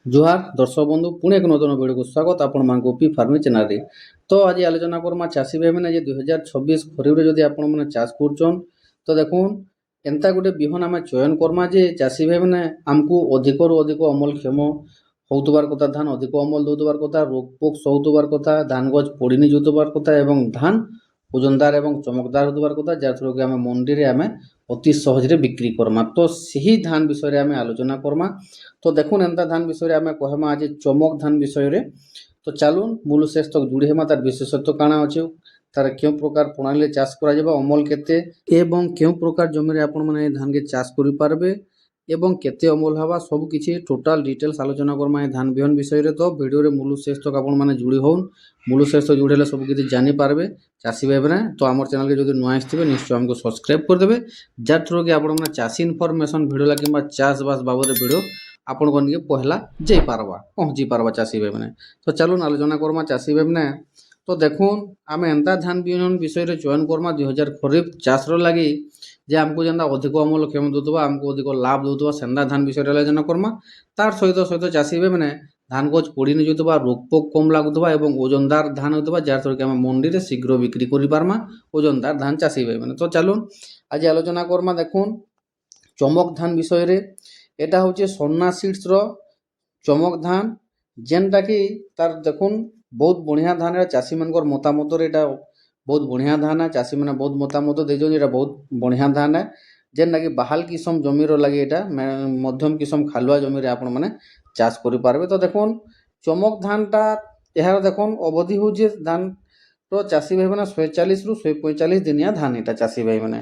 ଜୁହାର ଦର୍ଶକ ବନ୍ଧୁ ପୁଣି ଏକ ନୂତନ ଭିଡ଼ିଓକୁ ସ୍ୱାଗତ ଆପଣମାନଙ୍କୁ ପି ଫାର୍ମିଂ ଚ୍ୟାନେଲରେ। ତ ଆଜି ଆଲୋଚନା କର୍ମା ଚାଷୀ ଭାଇମାନେ ଯେ 2026 ଖରିଫରେ ଯଦି ଆପଣମାନେ ଚାଷ କରୁଛନ୍ ତ ଦେଖୁନ୍ ଏନ୍ତା ଗୋଟେ ବିହନ ଆମେ ଚୟନ କର୍ମା ଯେ ଚାଷୀ ଭାଇମାନେ ଆମକୁ ଅଧିକରୁ ଅଧିକ ଅମଳକ୍ଷମ ହଉଥିବାର କଥା, ଧାନ ଅଧିକ ଅମଳ ଦଉଥିବାର କଥା, ରୋଗ ପୋକ ସହୁଥିବାର କଥା, ଧାନ ଗଛ ପୋଡ଼ିନି ଯାଉଥିବାର କଥା ଏବଂ ଧାନ ଓଜନଦାର ଏବଂ ଚମକଦାର ହେଉଥିବାର କଥା, ଯାହା ଥ୍ରୁକି ଆମେ ମଣ୍ଡିରେ ଆମେ ଅତି ସହଜରେ ବିକ୍ରି କର୍ମା। ତ ସେହି ଧାନ ବିଷୟରେ ଆମେ ଆଲୋଚନା କର୍ମା। ତ ଦେଖୁନ୍ ଏନ୍ତା ଧାନ ବିଷୟରେ ଆମେ କହେମା ଆଜି ଚମକ ଧାନ ବିଷୟରେ। ତ ଚାଲୁନ୍ ମୂଳ ଶେଷ ତକ ଯୋଡ଼ି ହେମା, ତାର ବିଶେଷତ୍ୱ କାଣା ଅଛି, ତାର କେଉଁ ପ୍ରକାର ପ୍ରଣାଳୀରେ ଚାଷ କରାଯିବ, ଅମଳ କେତେ ଏବଂ କେଉଁ ପ୍ରକାର ଜମିରେ ଆପଣମାନେ ଏ ଧାନକେ ଚାଷ କରିପାରିବେ ଏବଂ କେତେ ଅମଳ ହେବା ସବୁ କିଛି ଟୋଟାଲ ଡିଟେଲ୍ସ ଆଲୋଚନା କର୍ମା ଏ ଧାନ ବିହନ ବିଷୟରେ। ତ ଭିଡ଼ିଓରେ ମୂଳ ଶେଷ ତକ ଆପଣମାନେ ଯୋଡ଼ି ହଉନ୍, ମୂଳ ଶେଷ ତକ ଯୋଡ଼ି ହେଲେ ସବୁ କିଛି ଜାଣିପାରିବେ ଚାଷୀ ଭାଇମାନେ। ତ আমার চ্যানেলকে যদি নয় আসবে নিশ্চয় আমাকে সবসক্রাইব করে যার থ্রুকে আপনার চাষী ইনফরমেশন ভিডিও কিংবা চাষবাস বাবদে ভিডিও ଆପଣଙ୍କ ନିକେ ପହଲା ଯାଇପାରବା, ପହଞ୍ଚି ପାରବା ଚାଷୀ ଭାଇମାନେ। ତ ଚାଲୁନ୍ ଆଲୋଚନା କର୍ମା ଚାଷୀ ଭାଇମାନେ। ତ ଦେଖୁନ୍ ଆମେ ଏନ୍ତା ଧାନ ବିହନ ବିଷୟରେ ଚୟନ କର୍ମା 2000 ଖରିଫ ଚାଷର ଲାଗି ଯେ ଆମକୁ ଯେନ୍ତା ଅଧିକ ଅମଳକ୍ଷମ ଦଉଥିବା, ଆମକୁ ଅଧିକ ଲାଭ ଦଉଥିବା ସେନ୍ତା ଧାନ ବିଷୟରେ ଆଲୋଚନା କର୍ମା। ତାର ସହିତ ସହିତ ଚାଷୀ ଭାଇମାନେ ଧାନ ଗଛ ପୋଡ଼ି ନି ଯାଉଥିବା, ରୋଗ ପୋକ କମ୍ ଲାଗୁଥିବା ଏବଂ ଓଜନଦାର ଧାନ ହେଉଥିବା, ଯାହା ଦ୍ୱାରା ଆମେ ମଣ୍ଡିରେ ଶୀଘ୍ର ବିକ୍ରି କରିପାରମା ଓଜନଦାର ଧାନ ଚାଷୀ ଭାଇମାନେ। ତ ଚାଲୁନ୍ ଆଜି ଆଲୋଚନା କର୍ମା ଦେଖୁନ୍ ଚମକ ଧାନ ବିଷୟରେ। এটা হচ্ছে সন্না সিডসর চমক ধান, যেনটাকি তার দেখুন বহুত বঢ়িয়া ধান। এটা চাষী মানকর মতামতরে এটা বহুত বঢ়িয়া ধান है। চাষী মানে বহুত মতামত ଦେଇଛନ୍ এটা বহুত বঢ়িয়া ধান है, যেনটাকি বাহাল কিসম জমির লাগি এটা মধ্যম কিসম খালুয়া জমিরে আপন মানে চাষ করে পারবে। তো দেখুন চমক ধানটা এর দেখুন অবধি হচ্ছে ধান তো চাষী ভাই মানে 140 রু 145 দিনিয়া ধান এটা চাষী ভাই মানে।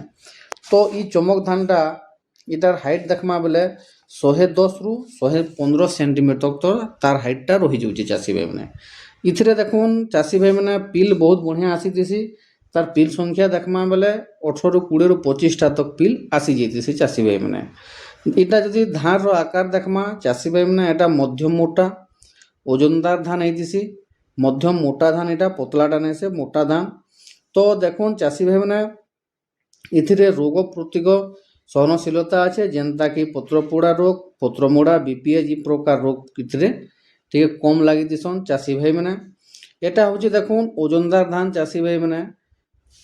তো এই চমক ধানটা এটার হাইট দেখমা বেলে 110 রু 115 সেন্টিমিটার তক তো তার হাইটটা রহি যাচ্ছে চাষী ভাই মানে। ইথিরে দেখুন চাষী ভাই মানে পিল বহুত বঢ়িয়া আসিতেছি, তার পিল সংখ্যা দেখমা বেলে 18 রু 20 রু 25টা তক পিল আসি যাইতেছি চাষী ভাই মানে। এটা যদি ধানর আকার দেখমা চাষী ভাই মানে এটা মধ্যম মোটা ওজনদার ধান হইতেছি। মধ্যম মোটা ধান, এটা পতলাটা নেছে মোটা ধান। তো দেখুন চাষী ভাই মানে এথিরে রোগ প্রতিরোধ সহনশীলতা আছে, যেনটাকি পত্রপোড়া রোগ, পত্রমোড়া, বিপিএ যে প্রকার রোগ এথিরে টিকে কম লাগিদিছন চাষী ভাই মানে। এটা হচ্ছে দেখুন ওজনদার ধান চাষী ভাই মানে।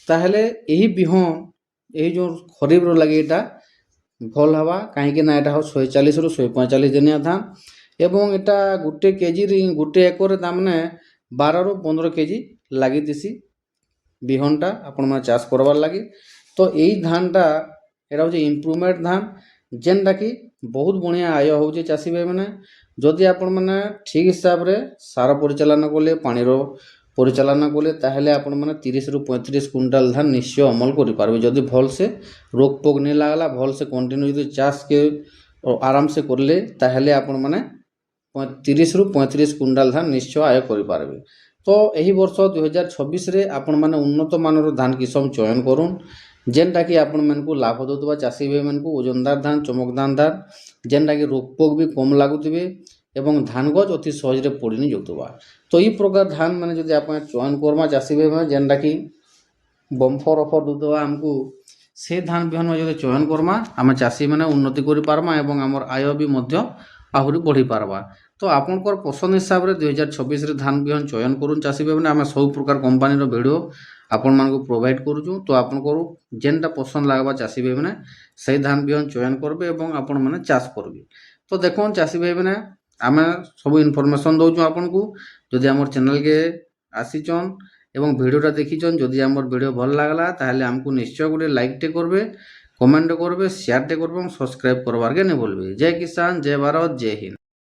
তাহলে এই বিহন এই যে খরিফর লাগে এটা ভাল হওয়া, কাহিঁকি না এটা 140 রু 145 দিনিয়া ধান এবং এটা গোটে কেজির গোটে একরে তাମାନେ 12 রু 15 কেজি লাগিদিছি বিহনটা আপনার চাষ করবার লাগি। তো এই ধানটা এটা হচ্ছে ইম্প্রুভমেন্ট ধান, যেনটাকি বহুত বঢ়িয়া আয় হচ্ছে চাষী ভাই মানে। যদি আপন মানে ঠিক হিসাবে সার পরিচালনা করলে, পানির পরিচালনা করলে, তাহলে আপন মানে 30 রু 35 কুইন্টাল ধান নিশ্চয় অমল করে পারবে। যদি ভলসে রোগ পোক নি লাগলা, ভলসে কন্টিনিউ যদি চাষকে আরামসে করলে, তাহলে আপন মানে 30 রু 35 কুইন্টাল ধান নিশ্চয় আয় করে পারবে। তো এই বর্ষ 2026রে আপন মানে উন্নত মানের ধান কিসম চয়ন করুন, যেনটাকি আপন মানকু লাভ দৌଥିବା চাষী ভাই মানকু ওজনদার ধান, চমকদার ধান, যেনটাকি রোগ পোক भी কম লাগুଥିବେ এবং ধান গছ অতি সহজরে পড়ি নি যাଉଥିବା। তো এই প্রকার ধান মানে যদি আপন চয়ন করমা চাষী ভাই মানে, যেনটাকি বম্ফর অফর দৌଥିବା ଆମକୁ ସେ ଧାନ ବିହନ ଯଦି ଚୟନ କର୍ମା ଆମେ ଚାଷୀ ମାନେ ଉନ୍ନତି କରି ପାରମା ଏବଂ ଆମର ଆୟ ବି ମଧ୍ୟ ଆହୁରି ବଢ଼ି ପାରବା। ତ ଆପଣଙ୍କର ପସନ୍ଦ ହିସାବରେ 2026ରେ ଧାନ ବିହନ ଚୟନ କରୁନ୍ ଚାଷୀ ଭାଇ ମାନେ। ଆମେ ସବୁ ପ୍ରକାର କମ୍ପାନୀର ଭିଡ଼ିଓ ଆପଣମାନଙ୍କୁ ପ୍ରୋଭାଇଡ଼ କରୁଛୁ। ତ ଆପଣଙ୍କର ଯେନ୍ଟା ପସନ୍ଦ ଲାଗ୍ବା ଚାଷୀ ଭାଇ ମାନେ সেই ধান বিহন চয়ন করবে এবং আপনার চাষ করবে। তো দেখুন চাষী ভাই মানে আমি সব ইনফরমেশন দৌছু আপনার। যদি আমার চ্যানেলকে আসিছন এবং ভিডিওটা দেখিছন, যদি আমার ভিডিও ভাল লাগলা তাহলে আমাকে নিশ্চয় গোটে লাইকটে করবে, কমেন্ট করবে, শেয়ারটে করবে এবং সবসক্রাইব করবার কে নি ভুলবে। জয় কিষান, জয় ভারত, জয় হিন্দ।